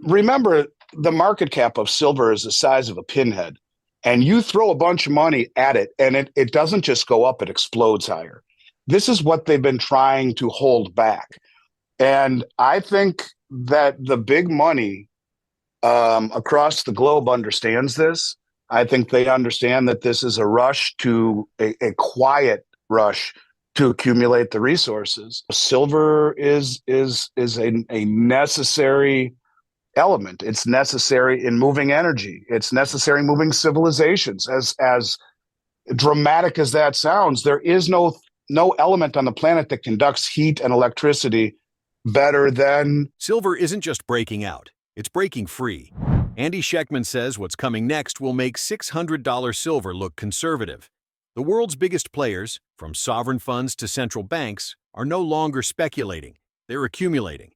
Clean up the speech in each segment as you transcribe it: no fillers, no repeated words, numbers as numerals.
remember, the market cap of silver is the size of a pinhead. And you throw a bunch of money at it, and it doesn't just go up, it explodes higher. This is what they've been trying to hold back. And I think that the big money across the globe understands this. I think they understand that this is a rush to a quiet rush to accumulate the resources. Silver is a necessary element. It's necessary in moving energy. It's necessary in moving civilizations. As dramatic as that sounds, there is no element on the planet that conducts heat and electricity better than silver. Isn't just breaking out, it's breaking free. Andy Schectman says what's coming next will make $600 silver look conservative. The world's biggest players, from sovereign funds to central banks, are no longer speculating, they're accumulating.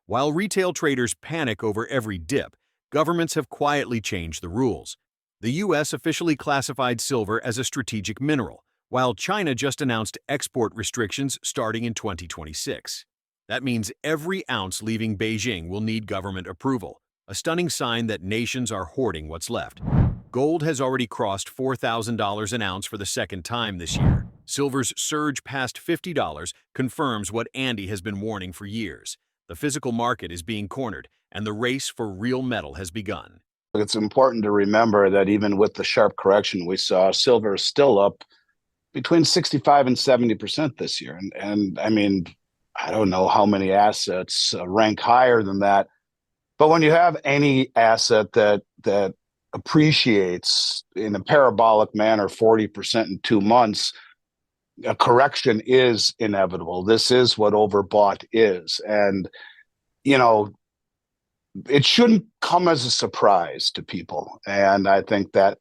While retail traders panic over every dip, governments have quietly changed the rules. The U.S. officially classified silver as a strategic mineral, while China just announced export restrictions starting in 2026. That means every ounce leaving Beijing will need government approval, a stunning sign that nations are hoarding what's left. Gold has already crossed $4,000 an ounce for the second time this year. Silver's surge past $50 confirms what Andy has been warning for years. The physical market is being cornered, and the race for real metal has begun. It's important to remember that even with the sharp correction we saw, silver is still up between 65 and 70% this year. And I mean, I don't know how many assets rank higher than that. But when you have any asset that appreciates in a parabolic manner 40% in 2 months, a correction is inevitable. This is what overbought is. And, it shouldn't come as a surprise to people. And I think that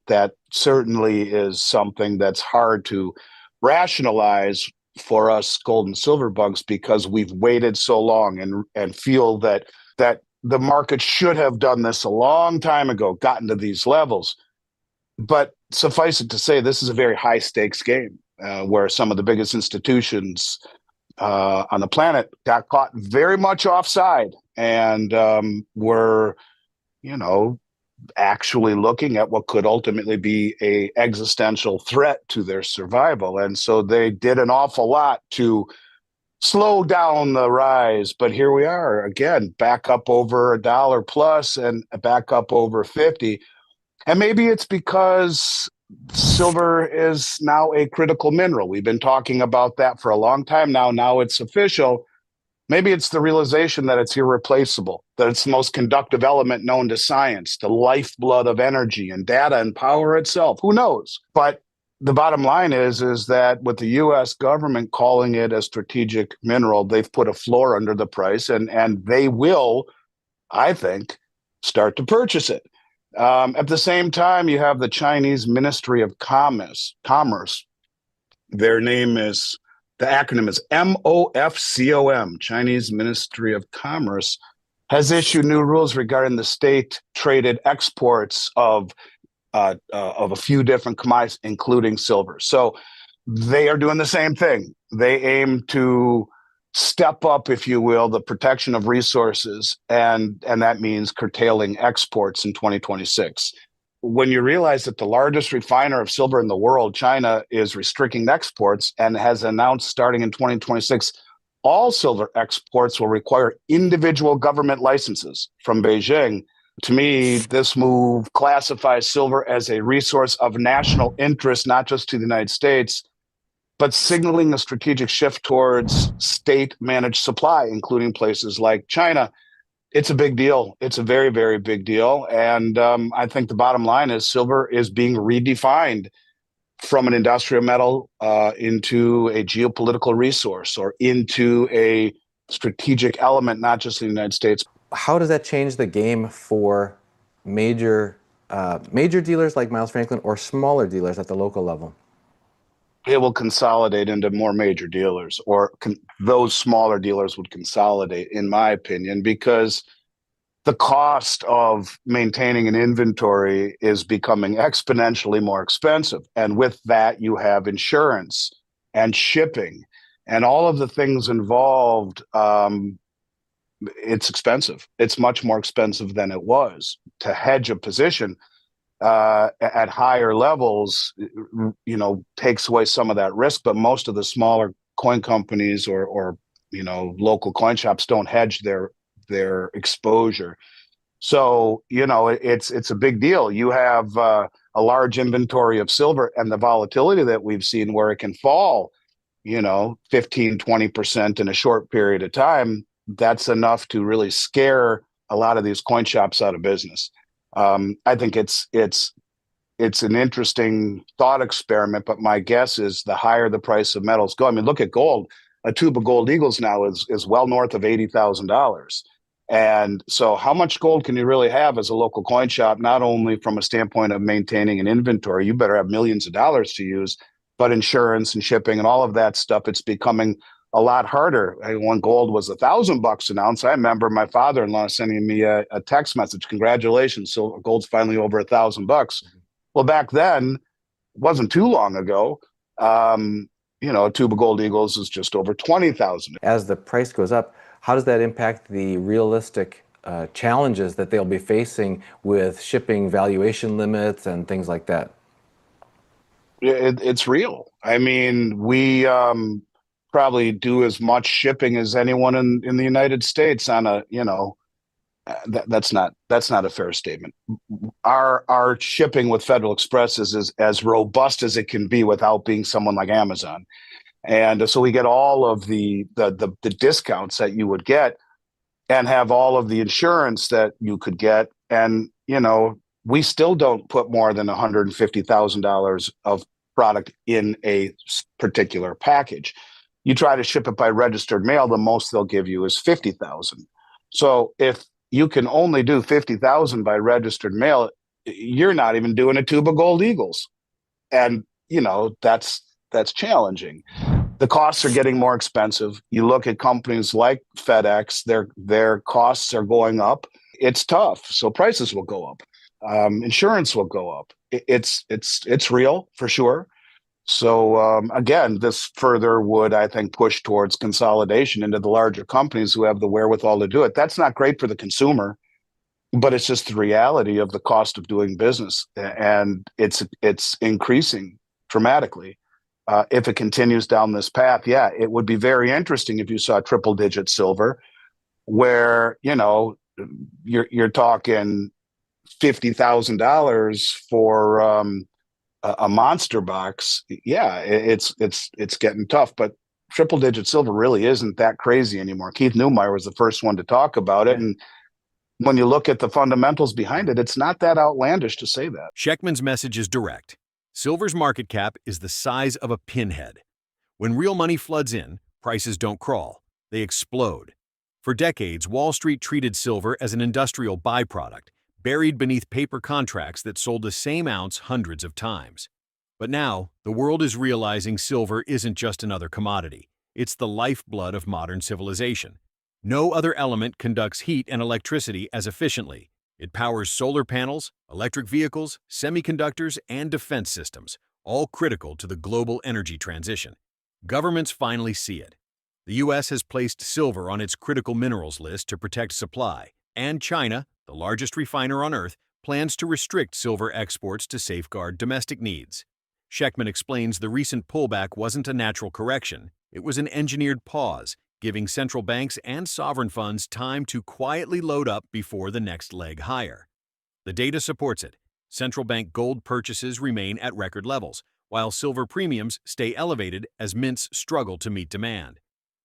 certainly is something that's hard to rationalize for us gold and silver bugs, because we've waited so long and feel that the market should have done this a long time ago, gotten to these levels. But suffice it to say, this is a very high stakes game where some of the biggest institutions on the planet got caught very much offside and were, actually looking at what could ultimately be a existential threat to their survival. And so they did an awful lot to slow down the rise. But here we are again, back up over $1 plus and back up over 50. And maybe it's because silver is now a critical mineral. We've been talking about that for a long time now. Now it's official. Maybe it's the realization that it's irreplaceable, that it's the most conductive element known to science, the lifeblood of energy and data and power itself. Who knows? But the bottom line is that with the U.S. government calling it a strategic mineral, they've put a floor under the price, and they will, I think, start to purchase it. At the same time, you have the Chinese Ministry of Commerce. Their name is, the acronym is MOFCOM, Chinese Ministry of Commerce, has issued new rules regarding the state-traded exports of a few different commodities, including silver. So they are doing the same thing. They aim to step up, if you will, the protection of resources, and that means curtailing exports in 2026. When you realize that the largest refiner of silver in the world, China, is restricting exports and has announced starting in 2026, all silver exports will require individual government licenses from Beijing. To me, this move classifies silver as a resource of national interest, not just to the United States, but signaling a strategic shift towards state-managed supply, including places like China. It's a big deal. It's a very, very big deal. And I think the bottom line is silver is being redefined from an industrial metal into a geopolitical resource or into a strategic element, not just in the United States. How does that change the game for major dealers like Miles Franklin or smaller dealers at the local level? It will consolidate into more major dealers, or those smaller dealers would consolidate, in my opinion, because the cost of maintaining an inventory is becoming exponentially more expensive. And with that, you have insurance and shipping and all of the things involved it's expensive. It's much more expensive than it was to hedge a position at higher levels. Takes away some of that risk. But most of the smaller coin companies or local coin shops don't hedge their exposure. So it's a big deal. You have a large inventory of silver, and the volatility that we've seen where it can fall 15-20% in a short period of time. That's enough to really scare a lot of these coin shops out of business. I think it's an interesting thought experiment, but my guess is the higher the price of metals go. I mean, look at gold. A tube of gold eagles now is well north of $80,000. And so how much gold can you really have as a local coin shop? Not only from a standpoint of maintaining an inventory, you better have millions of dollars to use, but insurance and shipping and all of that stuff, it's becoming a lot harder. When gold was $1,000 an ounce, I remember my father-in-law sending me a text message, "Congratulations, so gold's finally over $1,000." Well, back then, it wasn't too long ago. A tube of gold eagles is just over 20,000. As the price goes up, how does that impact the realistic challenges that they'll be facing with shipping valuation limits and things like that? It's real. I mean, we probably do as much shipping as anyone in the United States on a, that's not a fair statement. Our shipping with Federal Express is as robust as it can be without being someone like Amazon. And so we get all of the discounts that you would get and have all of the insurance that you could get. And, we still don't put more than $150,000 of product in a particular package. You try to ship it by registered mail, the most they'll give you is 50,000. So if you can only do 50,000 by registered mail, you're not even doing a tube of gold eagles. And, that's challenging. The costs are getting more expensive. You look at companies like FedEx, their costs are going up. It's tough. So prices will go up. Insurance will go up. It's real for sure. So again, this further would, I think, push towards consolidation into the larger companies who have the wherewithal to do it. That's not great for the consumer, but it's just the reality of the cost of doing business, and it's increasing dramatically. If it continues down this path, yeah, it would be very interesting if you saw triple-digit silver, where you're talking $50,000 for a monster box. Yeah, it's getting tough, but triple-digit silver really isn't that crazy anymore. Keith Neumeyer was the first one to talk about it, and when you look at the fundamentals behind it, it's not that outlandish to say that. Schectman's message is direct. Silver's market cap is the size of a pinhead. When real money floods in, prices don't crawl, they explode. For decades, Wall Street treated silver as an industrial byproduct, buried beneath paper contracts that sold the same ounce hundreds of times. But now, the world is realizing silver isn't just another commodity. It's the lifeblood of modern civilization. No other element conducts heat and electricity as efficiently. It powers solar panels, electric vehicles, semiconductors, and defense systems, all critical to the global energy transition. Governments finally see it. The U.S. has placed silver on its critical minerals list to protect supply, and China, the largest refiner on Earth, plans to restrict silver exports to safeguard domestic needs. Schectman explains the recent pullback wasn't a natural correction, it was an engineered pause, giving central banks and sovereign funds time to quietly load up before the next leg higher. The data supports it. Central bank gold purchases remain at record levels, while silver premiums stay elevated as mints struggle to meet demand.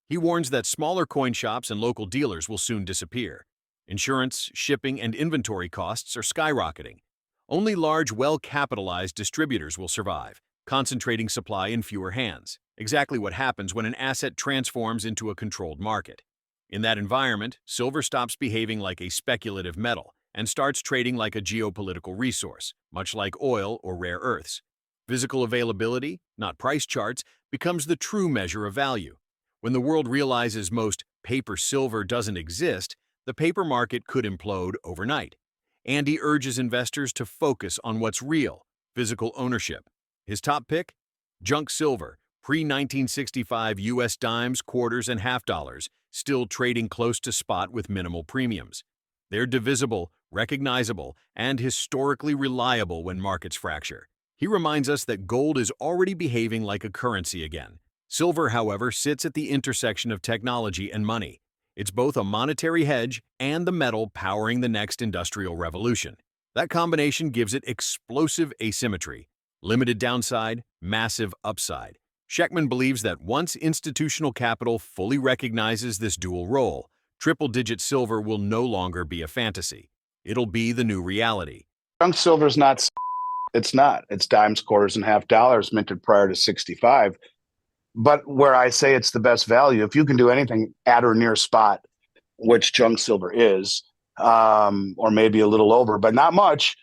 He warns that smaller coin shops and local dealers will soon disappear. Insurance, shipping, and inventory costs are skyrocketing. Only large, well-capitalized distributors will survive, concentrating supply in fewer hands. Exactly what happens when an asset transforms into a controlled market. In that environment, silver stops behaving like a speculative metal and starts trading like a geopolitical resource, much like oil or rare earths. Physical availability, not price charts, becomes the true measure of value. When the world realizes most paper silver doesn't exist, the paper market could implode overnight. Andy urges investors to focus on what's real, physical ownership. His top pick? Junk silver, pre-1965 U.S. dimes, quarters, and half dollars, still trading close to spot with minimal premiums. They're divisible, recognizable, and historically reliable when markets fracture. He reminds us that gold is already behaving like a currency again. Silver, however, sits at the intersection of technology and money. It's both a monetary hedge and the metal powering the next industrial revolution. That combination gives it explosive asymmetry, limited downside, massive upside. Schectman believes that once institutional capital fully recognizes this dual role, triple-digit silver will no longer be a fantasy. It'll be the new reality. Junk silver's not. It's not. It's dimes, quarters, and half dollars minted prior to 65. But where I say it's the best value, if you can do anything at or near spot, which junk silver is, or maybe a little over, but not much,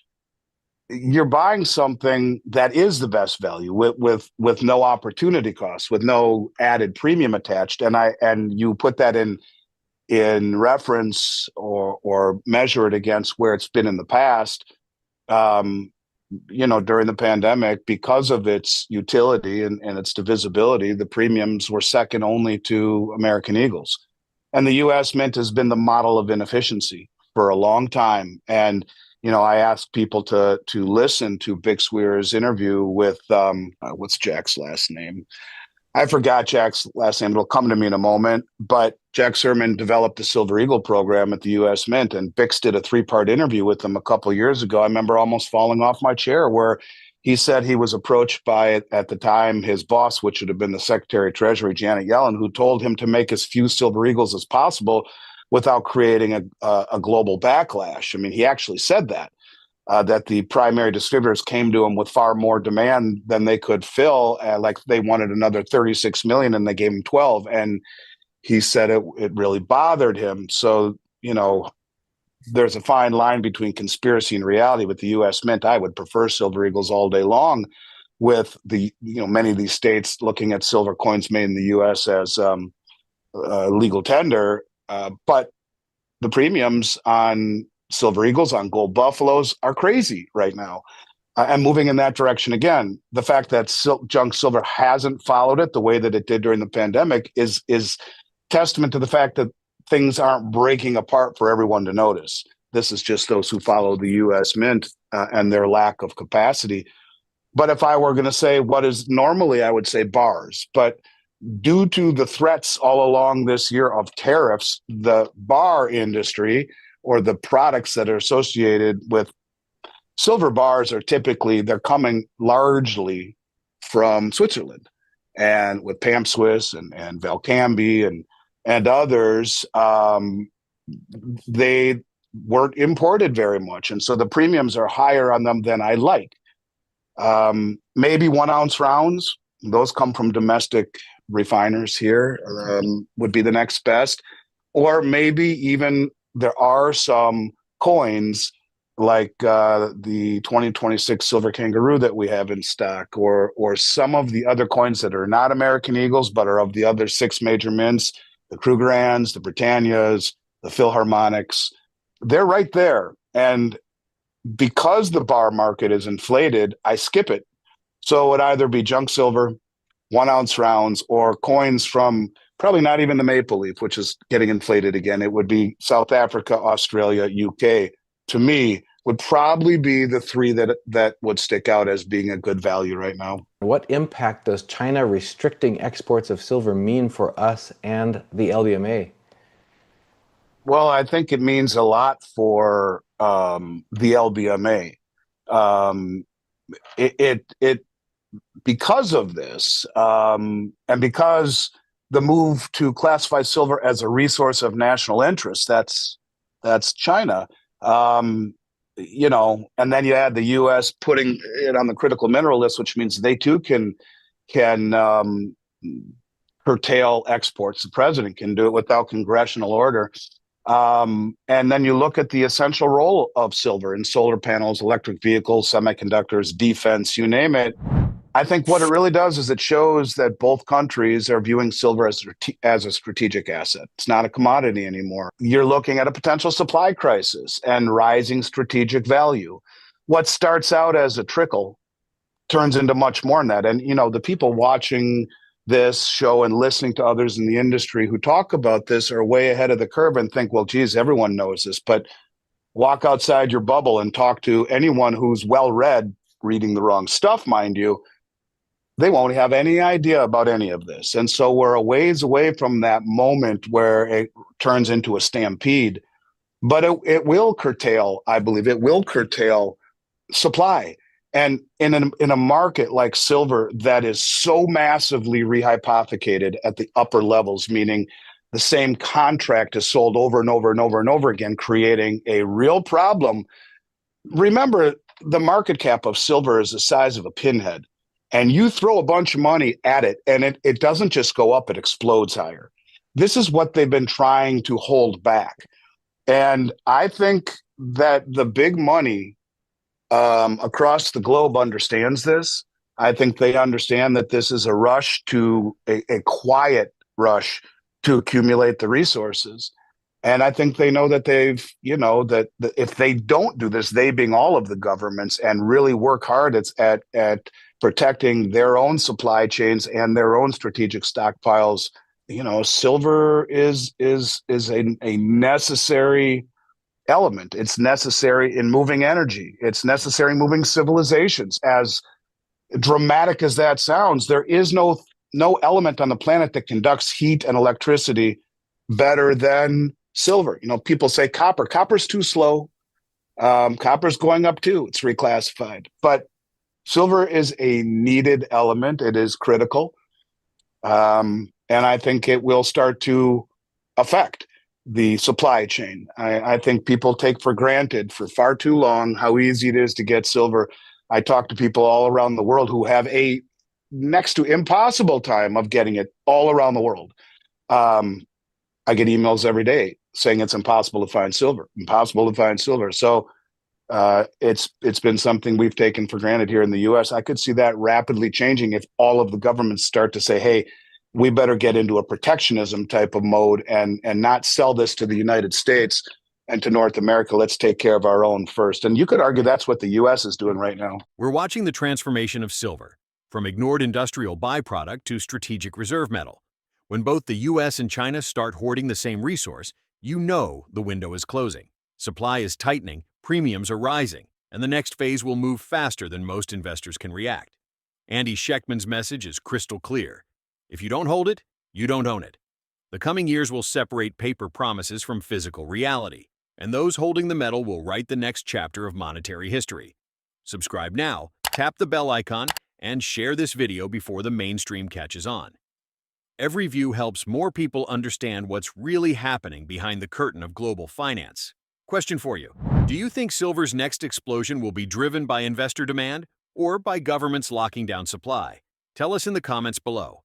you're buying something that is the best value with no opportunity cost, with no added premium attached. And you put that in reference or measure it against where it's been in the past. During the pandemic, because of its utility and its divisibility, the premiums were second only to American Eagles. And the U.S. Mint has been the model of inefficiency for a long time. And, I asked people to listen to Vic Swear's interview with, what's Jack's last name? I forgot Jack's last name. It'll come to me in a moment. But Jack Sermon developed the Silver Eagle program at the U.S. Mint, and Bix did a 3-part interview with him a couple of years ago. I remember almost falling off my chair where he said he was approached by, at the time, his boss, which would have been the Secretary of Treasury, Janet Yellen, who told him to make as few Silver Eagles as possible without creating a global backlash. I mean, he actually said that. That the primary distributors came to him with far more demand than they could fill. Like they wanted another 36 million and they gave him 12. And he said it really bothered him. So, there's a fine line between conspiracy and reality with the U.S. Mint. I would prefer Silver Eagles all day long, with the, many of these states looking at silver coins made in the U.S. as legal tender. But the premiums on Silver Eagles, on gold buffaloes, are crazy right now, and moving in that direction again. The fact that junk silver hasn't followed it the way that it did during the pandemic is testament to the fact that things aren't breaking apart for everyone to notice. This is just those who follow the U.S. Mint and their lack of capacity. But if I were going to say what is normally, I would say bars. But due to the threats all along this year of tariffs, the bar industry, or the products that are associated with silver bars, they're coming largely from Switzerland, and with Pam Swiss and Valcambi and others, they weren't imported very much. And so the premiums are higher on them than I like. Maybe 1 ounce rounds, those come from domestic refiners here, would be the next best. Or maybe even there are some coins like the 2026 Silver Kangaroo that we have in stock, or some of the other coins that are not American Eagles, but are of the other 6 major mints, the Krugerrands, the Britannias, the Philharmonics. They're right there. And because the bar market is inflated, I skip it. So it would either be junk silver, 1 ounce rounds, or coins from probably not even the Maple Leaf, which is getting inflated again. It would be South Africa, Australia, UK. To me, would probably be the 3 that would stick out as being a good value right now. What impact does China restricting exports of silver mean for us and the LBMA? Well, I think it means a lot for the LBMA. It because of this, and because the move to classify silver as a resource of national interest, that's China. And then you add the U.S. putting it on the critical mineral list, which means they too can curtail exports. The president can do it without congressional order. And then you look at the essential role of silver in solar panels, electric vehicles, semiconductors, defense, you name it. I think what it really does is it shows that both countries are viewing silver as a strategic asset. It's not a commodity anymore. You're looking at a potential supply crisis and rising strategic value. What starts out as a trickle turns into much more than that. And, the people watching this show and listening to others in the industry who talk about this are way ahead of the curve and think, well, geez, everyone knows this. But walk outside your bubble and talk to anyone who's well-read, reading the wrong stuff, mind you, they won't have any idea about any of this. And so we're a ways away from that moment where it turns into a stampede. But it will curtail, I believe, it will curtail supply. And in a market like silver that is so massively rehypothecated at the upper levels, meaning the same contract is sold over and over and over and over again, creating a real problem. Remember, the market cap of silver is the size of a pinhead, and you throw a bunch of money at it, and it doesn't just go up, it explodes higher. This is what they've been trying to hold back. And I think that the big money across the globe understands this. I think they understand that this is a rush to a quiet rush to accumulate the resources. And I think they know that that if they don't do this, they being all of the governments, and really work hard at protecting their own supply chains and their own strategic stockpiles, silver is a necessary element. It's necessary in moving energy. It's necessary in moving civilizations. As dramatic as that sounds, there is no element on the planet that conducts heat and electricity better than silver. People say copper. Copper's too slow. Copper's going up too. It's reclassified. But silver is a needed element. It is critical. And I think it will start to affect the supply chain. I think people take for granted for far too long how easy it is to get silver. I talk to people all around the world who have a next to impossible time of getting it all around the world. I get emails every day saying it's impossible to find silver, So it's been something we've taken for granted here in the U.S. I could see that rapidly changing if all of the governments start to say, hey, we better get into a protectionism type of mode and not sell this to the United States and to North America. Let's take care of our own first. And you could argue that's what the U.S. is doing right now. We're watching the transformation of silver, from ignored industrial byproduct to strategic reserve metal. When both the U.S. and China start hoarding the same resource, the window is closing. Supply is tightening, premiums are rising, and the next phase will move faster than most investors can react. Andy Schectman's message is crystal clear. If you don't hold it, you don't own it. The coming years will separate paper promises from physical reality, and those holding the metal will write the next chapter of monetary history. Subscribe now, tap the bell icon, and share this video before the mainstream catches on. Every view helps more people understand what's really happening behind the curtain of global finance. Question for you. Do you think silver's next explosion will be driven by investor demand or by governments locking down supply? Tell us in the comments below.